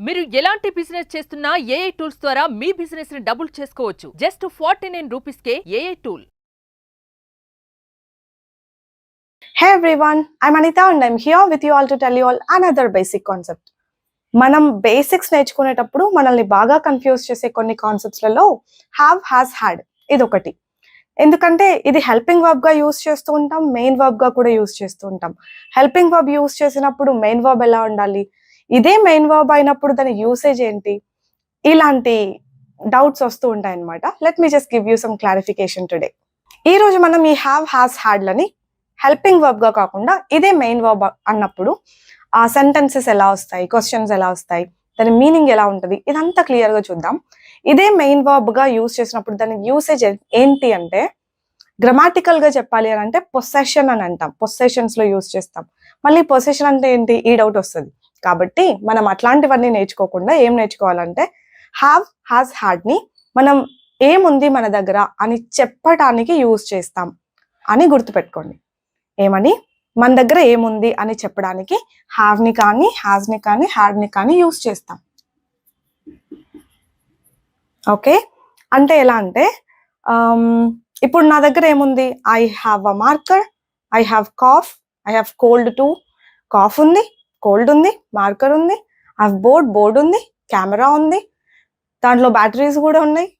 మీరు ఎలాంటి బిజినెస్ చేస్తున్నా ఏఐ టూల్స్ ద్వారా మీ బిజినెస్ ని డబుల్ చేసుకోవచ్చు. జస్ట్ 49 రూపీస్కే AI tool. Hey everyone, I'm Anita and I'm here with you all to tell you all another basic concept. మనం బేసిక్స్ నేర్చుకునేటప్పుడు మనల్ని బాగా కన్ఫ్యూజ్ చేసే కొన్ని కాన్సెప్ట్స్లలో హ్యావ్, హ్యాస్, హ్యాడ్ ఇది ఒకటి. ఎందుకంటే ఇది హెల్పింగ్ వర్బ్గా యూస్ చేస్తూ ఉంటాం, మెయిన్ వర్బ్గా కూడా యూస్ చేస్తూ ఉంటాం. హెల్పింగ్ వర్బ్ యూస్ చేసినప్పుడు మెయిన్ వర్బ్ ఎలా ఉండాలి, ఇదే మెయిన్ వర్బ్ అయినప్పుడు దాని యూసేజ్ ఏంటి, ఇలాంటి డౌట్స్ వస్తూ ఉంటాయి అన్నమాట. Let me just give you some clarification today. ఈ రోజు మనం ఈ హ్యావ్, హ్యాస్, హ్యాడ్లని హెల్పింగ్ వర్బ్గా కాకుండా ఇదే మెయిన్ వర్బ్ అన్నప్పుడు ఆ సెంటెన్సెస్ ఎలా వస్తాయి, క్వశ్చన్స్ ఎలా వస్తాయి, దాని మీనింగ్ ఎలా ఉంటుంది, ఇదంతా క్లియర్గా చూద్దాం. ఇదే మెయిన్ వర్బ్గా యూస్ చేసినప్పుడు దాని యూసేజ్ ఏంటి అంటే, గ్రామాటికల్గా చెప్పాలి అని అంటే పొసెషన్ అని అంటాం, పొసెషన్స్లో యూస్ చేస్తాం. మళ్ళీ పొసెషన్ అంటే ఏంటి, ఈ డౌట్ వస్తుంది. కాబట్టి మనం అట్లాంటివన్నీ నేర్చుకోకుండా ఏం నేర్చుకోవాలంటే హ్యావ్, హ్యాస్, హ్యాడ్ని మనం ఏముంది మన దగ్గర అని చెప్పటానికి యూస్ చేస్తాం అని గుర్తుపెట్టుకోండి. ఏమని, మన దగ్గర ఏముంది అని చెప్పడానికి హ్యావ్ని కానీ, హ్యాస్ని కానీ, హ్యాడ్ని కానీ యూస్ చేస్తాం. ఓకే, అంటే ఎలా అంటే ఇప్పుడు నా దగ్గర ఏముంది, I have a marker, I have cough, I have cold too. Cough ఉంది, కోల్డ్ ఉంది, మార్కర్ ఉంది, ఐ హ్యావ్ బోర్డ్ ఉంది, కెమెరా ఉంది, దాంట్లో బ్యాటరీస్ కూడా ఉన్నాయి.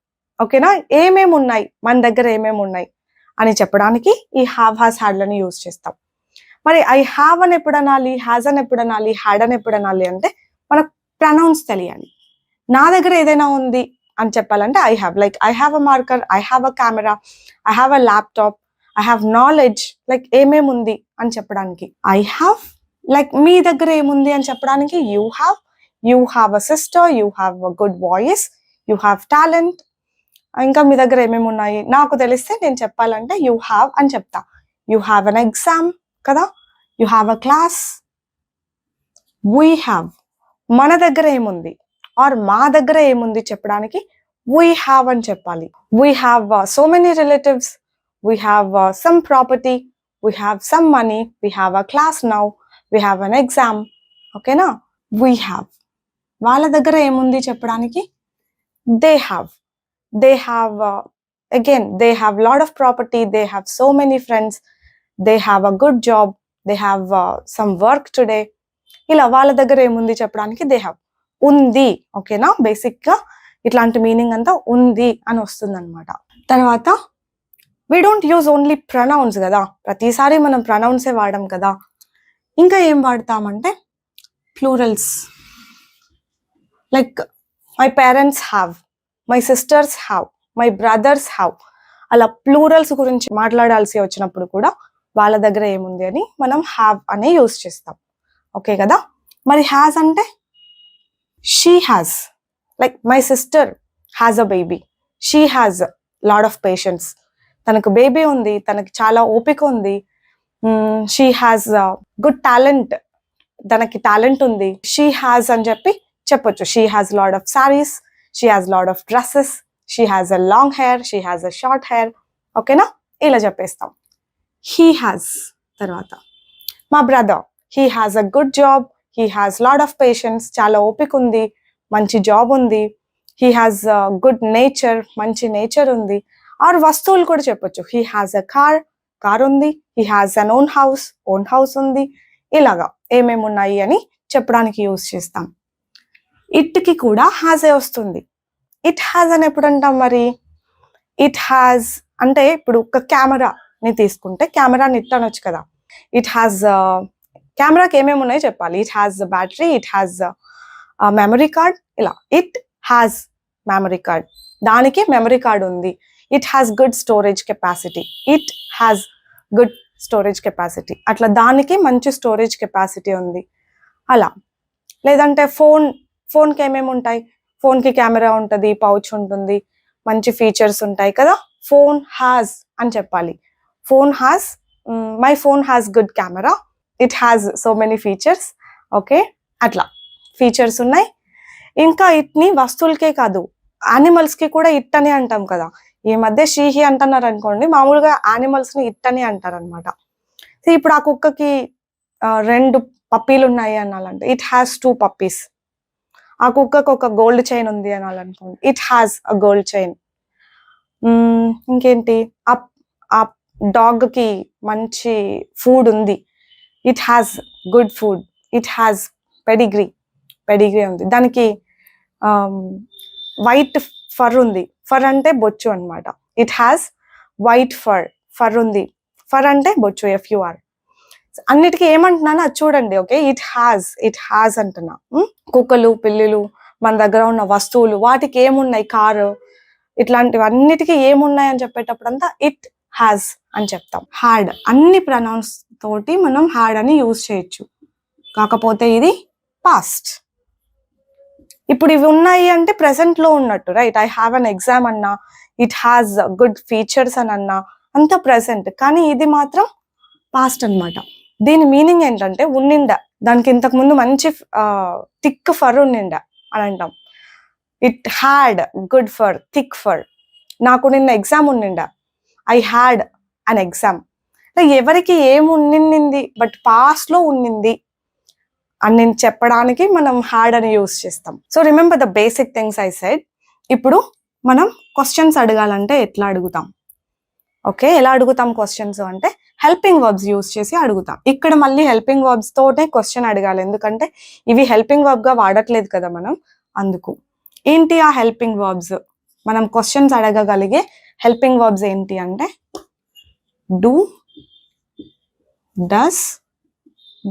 ఓకేనా, ఏమేమి ఉన్నాయి మన దగ్గర, ఏమేమి ఉన్నాయి అని చెప్పడానికి ఈ హ్యావ్, హ్యాస్, హ్యాడ్లని యూజ్ చేస్తాం. మరి ఐ హ్యావ్ అని ఎప్పుడు అనాలి, హ్యాజ్ అని ఎప్పుడు అనాలి, హ్యాడ్ అని ఎప్పుడు అనాలి అంటే మనకు ప్రనౌన్స్ తెలియాలి. నా దగ్గర ఏదైనా ఉంది అని చెప్పాలంటే I have, like I have a marker, I have a camera, I have a laptop, I have knowledge, like ఏమేమి ఉంది అని చెప్పడానికి ఐ హ్యావ్. లైక్ మీ దగ్గర ఏముంది అని చెప్పడానికి you have a sister, you have a good voice, you have talent. ఇంకా మీ దగ్గర ఏమేమి ఉన్నాయి నాకు తెలిస్తే నేను చెప్పాలంటే యూ హ్యావ్ అని చెప్తా. యూ హ్యావ్ అన్ ఎగ్జామ్ కదా, you have a class. We have, మన దగ్గర ఏముంది ఆర్ మా దగ్గర ఏముంది చెప్పడానికి వీ హ్యావ్ అని చెప్పాలి. We have so many relatives, we have some property, we have some money, we have a class now, we have an exam. ఓకేనా, వీ హ్యావ్. వాళ్ళ దగ్గర ఏముంది చెప్పడానికి they have. They have again, they have lot of property, they have so many friends, they have a good job, they have some work today. ఇలా వాళ్ళ దగ్గర ఏముంది చెప్పడానికి దే హ్యావ్. ఉంది, ఓకేనా, బేసిక్గా ఇట్లాంటి మీనింగ్ అంతా ఉంది అని వస్తుంది అనమాట. తర్వాత we don't use only pronouns కదా, ప్రతిసారి మనం ప్రొనౌన్సే వాడడం కదా. ఇంకా ఏం వాడతామంటే plurals, like my parents have, my sisters have, my brothers have. అలా ప్లూరల్స్ గురించి మాట్లాడాల్సి వచ్చినప్పుడు కూడా వాళ్ళ దగ్గర ఏముంది అని మనం హ్యావ్ అనే యూజ్ చేస్తాం. ఓకే కదా. మరి హ్యాస్ అంటే she has, like my sister has a baby, she has lot of patience. తనకు బేబీ ఉంది, తనకి చాలా ఓపిక ఉంది. షీ హ్యాస్ గుడ్ టాలెంట్, తనకి టాలెంట్ ఉంది. షీ హ్యాస్ అని చెప్పొచ్చు. She has lot of saris, she has lot of dresses, she has a long hair, she has a short hair. ఓకేనా, ఇలా చెప్పేస్తాం. he has. తర్వాత మా brother, he has a good job, he has lot of patience, చాలా ఓపిక ఉంది, మంచి job ఉంది. he has a good nature, మంచి నేచర్ ఉంది. ఆర్ వస్తువులు కూడా చెప్పొచ్చు. he has a car ఉంది, he has an own house ఉంది. ఇలాగా ఏమేమి ఉన్నాయి అని చెప్పడానికి యూజ్ చేస్తాం. ఇట్కి కూడా హ్యాజే వస్తుంది. ఇట్ హ్యాజ్ అని ఎప్పుడు అంటాం మరి, ఇట్ హ్యాజ్ అంటే ఇప్పుడు ఒక కెమెరాని తీసుకుంటే కెమెరాని ఇట్ అనొచ్చు కదా. ఇట్ హ్యాజ్, కెమెరాకి ఏమేమి ఉన్నాయో చెప్పాలి. It has battery, it has memory card, ఇలా. ఇట్ హ్యాజ్ మెమరీ కార్డ్, దానికి మెమరీ కార్డ్ ఉంది. It has good storage capacity, it has good storage capacity. అట్లా దానికి మంచి స్టోరేజ్ కెపాసిటీ ఉంది అలా. లేదంటే ఫోన్కి ఏమేమి ఉంటాయి, ఫోన్కి కెమెరా ఉంటుంది, పౌచ్ ఉంటుంది, మంచి ఫీచర్స్ ఉంటాయి కదా. ఫోన్ హ్యాజ్ అని చెప్పాలి. Phone has, my phone has good camera, it has so many features. Okay, అట్లా ఫీచర్స్ ఉన్నాయి. ఇంకా ఇట్ని వస్తువులకే కాదు, యానిమల్స్కి కూడా ఇట్ అని అంటాం కదా. ఈ మధ్య షీహి అంటున్నారు అనుకోండి, మామూలుగా యానిమల్స్ని ఇట్ అని అంటారు అనమాట. ఇప్పుడు ఆ కుక్కకి 2 పప్పీలు ఉన్నాయి అనాలంటే ఇట్ హ్యాస్ 2 పప్పీస్. ఆ కుక్కకు ఒక గోల్డ్ చైన్ ఉంది అనాలనుకోండి, it has a gold chain. ఇంకేంటి, ఆ డాగ్ కి మంచి ఫుడ్ ఉంది, it has good food. It has pedigree ఉంది. దానికి వైట్ ఫర్ ఉంది, ఫర్ అంటే బొచ్చు అనమాట. ఇట్ హ్యాస్ వైట్ ఫర్ ఉంది, ఫర్ అంటే బొచ్చు, FUR. అన్నిటికీ ఏమంటున్నాను అది చూడండి. ఓకే, ఇట్ హ్యాస్ అంటున్నా. కుక్కలు, పిల్లులు, మన దగ్గర ఉన్న వస్తువులు, వాటికి ఏమున్నాయి, కారు, ఇట్లాంటివి అన్నిటికీ ఏమున్నాయి అని చెప్పేటప్పుడు అంతా ఇట్ హ్యాస్ అని చెప్తాం. హ్యాడ్, అన్ని ప్రొనౌన్స్ తోటి మనం హ్యాడ్ అని యూజ్ చేయొచ్చు. కాకపోతే ఇది పాస్ట్. ఇప్పుడు ఇవి ఉన్నాయి అంటే ప్రెసెంట్ లో ఉన్నట్టు, right? I have an exam అన్నా, ఇట్ హ్యాస్ గుడ్ ఫీచర్స్ అని అన్నా, అంత ప్రెసెంట్. కానీ ఇది మాత్రం పాస్ట్ అన్నమాట. దీని మీనింగ్ ఏంటంటే ఉన్నిండా, దానికి ఇంతకు ముందు మంచి థిక్ ఫర్ ఉన్నిండా అని అంటాం. It had good fur, thick fur. నాకు నిన్న ఎగ్జామ్ ఉన్నిండా, ఐ హ్యాడ్ అన్ ఎగ్జామ్. ఎవరికి ఏం ఉన్నింది బట్ పాస్ట్ లో ఉన్నింది అని నేను చెప్పడానికి మనం హ్యాడ్ అని యూజ్ చేస్తాం. So remember the basic things I said. ఇప్పుడు మనం క్వశ్చన్స్ అడగాలంటే ఎట్లా అడుగుతాం? ఓకే, ఎలా అడుగుతాం క్వశ్చన్స్ అంటే హెల్పింగ్ వర్బ్స్ యూజ్ చేసి అడుగుతాం. ఇక్కడ మళ్ళీ హెల్పింగ్ వర్బ్స్ తోనే క్వశ్చన్ అడగాలి, ఎందుకంటే ఇవి హెల్పింగ్ వర్బ్ గా వాడట్లేదు కదా మనం. అందుకు ఏంటి ఆ హెల్పింగ్ వర్బ్స్, మనం క్వశ్చన్స్ అడగగలిగే హెల్పింగ్ వర్బ్స్ ఏంటి అంటే డూ, డస్,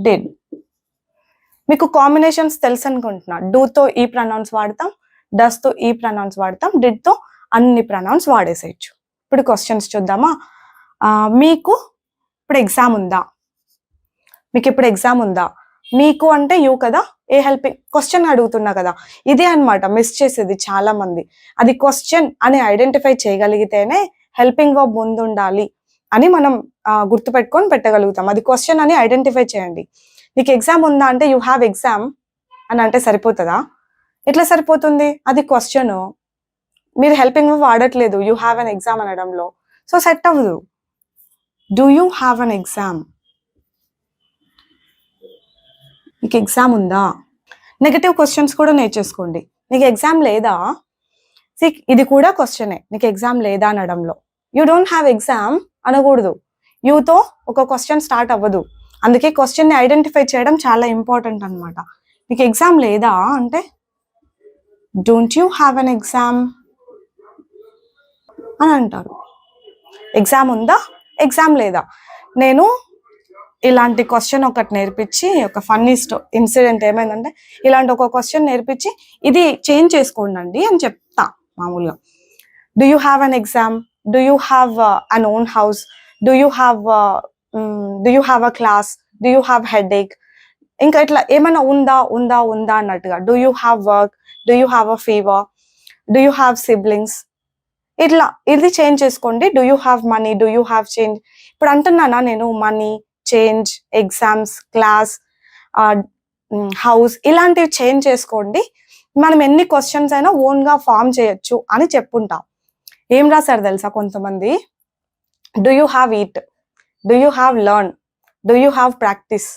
డిడ్. మీకు కాంబినేషన్స్ తెలుసు అనుకుంటున్నా. డూతో ఈ ప్రొనౌన్స్ వాడతాం, డస్తో ఈ ప్రొనౌన్స్ వాడతాం, డిడ్తో అన్ని ప్రొనౌన్స్ వాడేసేయచ్చు. ఇప్పుడు క్వశ్చన్స్ చూద్దామా? మీకు ఇప్పుడు ఎగ్జామ్ ఉందా? మీకు ఇప్పుడు ఎగ్జామ్ ఉందా? మీకు అంటే యూ కదా, ఏ హెల్పింగ్ క్వశ్చన్ అడుగుతున్నా కదా. ఇదే అన్నమాట మిస్ చేసేది చాలా మంది. అది క్వశ్చన్ అని ఐడెంటిఫై చేయగలిగితేనే హెల్పింగ్ వర్బ్ ముందు ఉండాలి అని మనం గుర్తుపెట్టుకొని పెట్టగలుగుతాం. అది క్వశ్చన్ అని ఐడెంటిఫై చేయండి. నీకు ఎగ్జామ్ ఉందా అంటే యూ హ్యావ్ ఎగ్జామ్ అని అంటే సరిపోతుందా? ఎట్లా సరిపోతుంది? అది క్వశ్చన్, మీరు హెల్పింగ్ వర్బ్ వాడట్లేదు యూ హ్యావ్ అన్ ఎగ్జామ్ అనడంలో, సో సెట్ అవ్వదు. Do you have an exam? నీకు ఎగ్జామ్ ఉందా? నెగటివ్ క్వశ్చన్స్ కూడా నేర్చేసుకోండి. నీకు ఎగ్జామ్ లేదా? ఇది కూడా క్వశ్చనే, నీకు ఎగ్జామ్ లేదా అనడంలో. యూ డోంట్ హ్యావ్ ఎగ్జామ్ అనకూడదు. యూతో ఒక క్వశ్చన్ స్టార్ట్ అవ్వదు. అందుకే క్వశ్చన్ ని ఐడెంటిఫై చేయడం చాలా ఇంపార్టెంట్ అన్నమాట. నీకు ఎగ్జామ్ లేదా అంటే don't you have an exam అని అంటారు. ఎగ్జామ్ ఉందా, ఎగ్జామ్ లేదా. నేను ఇలాంటి క్వశ్చన్ ఒకటి నేర్పించి, ఒక ఫన్నీ ఇన్సిడెంట్ ఏమైందంటే, ఇలాంటి ఒక క్వశ్చన్ నేర్పించి ఇది చేంజ్ చేసుకోండి అని చెప్తా మామూలుగా. Do you have an exam, do you have an own house, do you have a class, do you have headache, ఇంకా ఇట్లా ఏమైనా ఉందా ఉందా ఉందా అన్నట్టుగా. Do you have work, do you have a fever, do you have siblings, ఇట్లా ఇది change చేసుకోండి. Do you have money, do you have change. ఇప్పుడు అంటున్నానా నేను money, change, exams, class, house, ఇలాంటివి చేంజ్ చేసుకోండి. మనం ఎన్ని క్వశ్చన్స్ అయినా ఓన్ గా ఫామ్ చేయొచ్చు అని చెప్పుంటాం. ఏం రాశారు తెలుసా కొంతమంది? Do you have eat, do you have learn, do you have practice,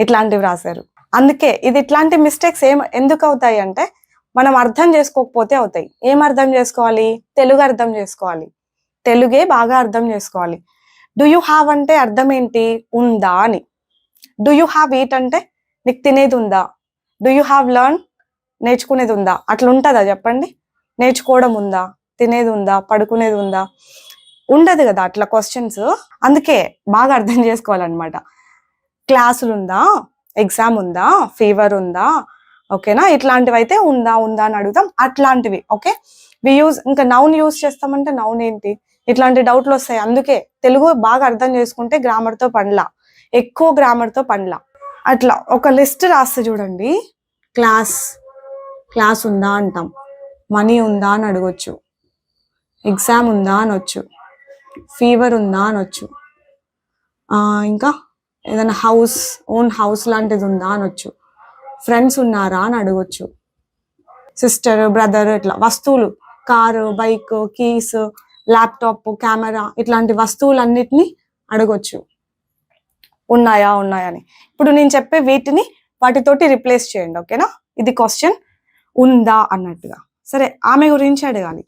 ఇట్లాంటివి రాశారు. అందుకే ఇది ఇట్లాంటి మిస్టేక్స్ ఎందుకు అవుతాయి అంటే మనం అర్థం చేసుకోకపోతే అవుతాయి. ఏం అర్థం చేసుకోవాలి? తెలుగు అర్థం చేసుకోవాలి. తెలుగే బాగా అర్థం చేసుకోవాలి. డూ యూ హ్యావ్ అంటే అర్థం ఏంటి? ఉందా అని. డూ యూ హ్యావ్ ఈట్ అంటే నీకు తినేది ఉందా? డూ యూ హ్యావ్ లర్న్, నేర్చుకునేది ఉందా? అట్లా ఉంటుందా చెప్పండి? నేర్చుకోవడం ఉందా, తినేది ఉందా, పడుకునేది ఉందా? ఉండదు కదా అట్లా క్వశ్చన్స్. అందుకే బాగా అర్థం చేసుకోవాలన్నమాట. క్లాసులు ఉందా, ఎగ్జామ్ ఉందా, ఫీవర్ ఉందా, ఓకేనా? ఇట్లాంటివి అయితే ఉందా ఉందా అని అడుగుతాం, అట్లాంటివి. ఓకే, ఇంకా నౌన్ యూజ్ చేస్తామంటే నౌన్ ఏంటి, ఇట్లాంటి డౌట్లు వస్తాయి. అందుకే తెలుగు బాగా అర్థం చేసుకుంటే గ్రామర్తో పనిలా, ఎక్కువ గ్రామర్తో పనిలా. అట్లా ఒక లిస్ట్ రాస్తే చూడండి. క్లాస్ ఉందా అంటాం, మనీ ఉందా అని అడగొచ్చు, ఎగ్జామ్ ఉందా అనొచ్చు, ఫీవర్ ఉందా అనొచ్చు, ఇంకా ఏదైనా ఓన్ హౌస్ లాంటిది ఉందా అనొచ్చు, ఫ్రెండ్స్ ఉన్నారా అని అడగొచ్చు, సిస్టర్, బ్రదర్, ఇట్లా వస్తువులు, car, bike, keys, laptop, camera, ఇట్లాంటి వస్తువులన్నిటిని అడగొచ్చు ఉన్నాయా అని. ఇప్పుడు నేను చెప్పే వీటిని వాటితోటి రిప్లేస్ చేయండి. ఓకేనా? ఇది క్వశ్చన్ ఉందా అన్నట్టుగా. సరే, ఆమె గురించి అడగాలి.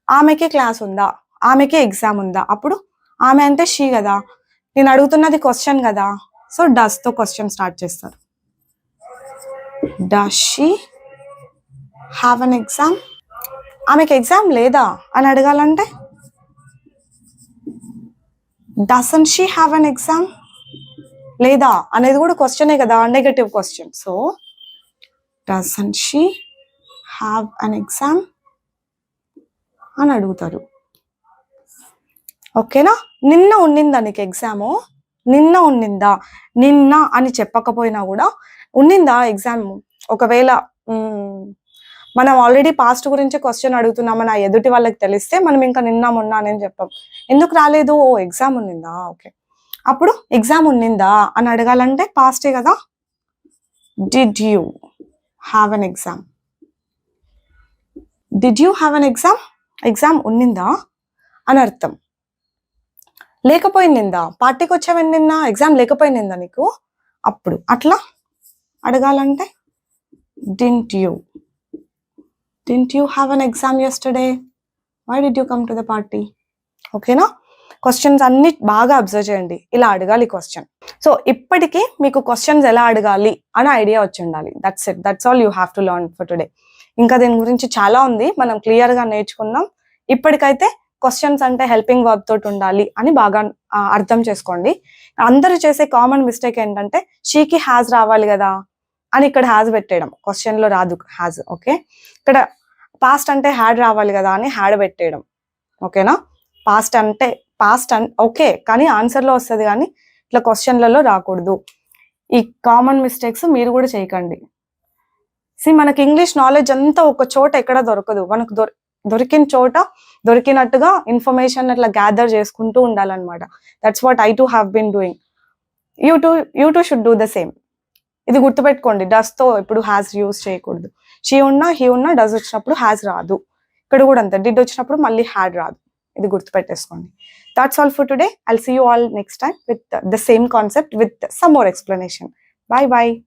ఆమెకి క్లాస్ ఉందా, ఆమెకి ఎగ్జామ్ ఉందా. అప్పుడు ఆమె అంటే షీ కదా, నేను అడుగుతున్నది క్వశ్చన్ కదా. సో డస్ తో క్వశ్చన్ స్టార్ట్ చేస్తారు. Does she have an exam? ఆమెకి ఎగ్జామ్ లేదా అని అడగాలంటే doesn't she have an exam? లేదా అనేది కూడా క్వశ్చనే కదా, negative question. So doesn't she have an exam అని అడుగుతారు. ఓకేనా? నిన్న ఉండిందా నీకు ఎగ్జాము? నిన్న ఉండిందా? నిన్న అని చెప్పకపోయినా కూడా ఉండిందా ఎగ్జామ్. ఒకవేళ మనం ఆల్రెడీ పాస్ట్ గురించి క్వశ్చన్ అడుగుతున్నామని ఆ ఎదుటి వాళ్ళకి తెలిస్తే మనం ఇంకా నిన్న మొన్న అని చెప్పాం. ఎందుకు రాలేదు? ఓ ఎగ్జామ్ ఉండిందా, ఓకే. అప్పుడు ఎగ్జామ్ ఉండిందా అని అడగాలంటే పాస్టే కదా. Did you have an exam? Did you have an exam? Exam ఉండిందా అని అర్థం. లేకపోయిందా? పార్టీకి వచ్చావని నిన్న ఎగ్జామ్ లేకపోయిందా నీకు? అప్పుడు అట్లా అడగాలంటే didn't you have an exam yesterday? Why did you come to the party? ఓకేనా? క్వశ్చన్స్ అన్ని బాగా అబ్జర్వ్ చేయండి, ఇలా అడగాలి క్వశ్చన్. సో ఇప్పటికీ మీకు క్వశ్చన్స్ ఎలా అడగాలి అని ఐడియా వచ్చి ఉండాలి. That's it, that's all you have to learn for today. ఇంకా దీని గురించి చాలా ఉంది, మనం క్లియర్ గా నేర్చుకుందాం. ఇప్పటికైతే క్వశ్చన్స్ అంటే హెల్పింగ్ వర్బ్ తోటి ఉండాలి అని బాగా అర్థం చేసుకోండి. అందరూ చేసే కామన్ మిస్టేక్ ఏంటంటే షీకి హ్యాజ్ రావాలి కదా అని ఇక్కడ హ్యాజ్ పెట్టేయడం. క్వశ్చన్ లో రాదు హ్యాజ్. ఓకే, ఇక్కడ పాస్ట్ అంటే హ్యాడ్ రావాలి కదా అని హ్యాడ్ పెట్టేయడం. ఓకేనా? పాస్ట్ ఓకే, కానీ ఆన్సర్ లో వస్తుంది, కానీ ఇట్లా క్వశ్చన్లలో రాకూడదు. ఈ కామన్ మిస్టేక్స్ మీరు కూడా చేయకండి. మనకి ఇంగ్లీష్ నాలెడ్జ్ అంతా ఒక చోట ఎక్కడ దొరకదు. మనకు దొరికిన చోట దొరికినట్టుగా ఇన్ఫర్మేషన్ అట్లా గ్యాదర్ చేసుకుంటూ ఉండాలన్నమాట. That's what I too have been doing. You too should do the same. ఇది గుర్తుపెట్టుకోండి, డస్ తో ఇప్పుడు హ్యాస్ యూజ్ చేయకూడదు. షీ ఉన్నా హీ ఉన్నా డస్ వచ్చినప్పుడు హ్యాస్ రాదు. ఇక్కడ కూడా అంతే, డిడ్ వచ్చినప్పుడు మళ్ళీ హ్యాడ్ రాదు. ఇది గుర్తుపెట్టేసుకోండి. That's all for today. I'll see you all next time with the same concept with some more explanation. Bye bye.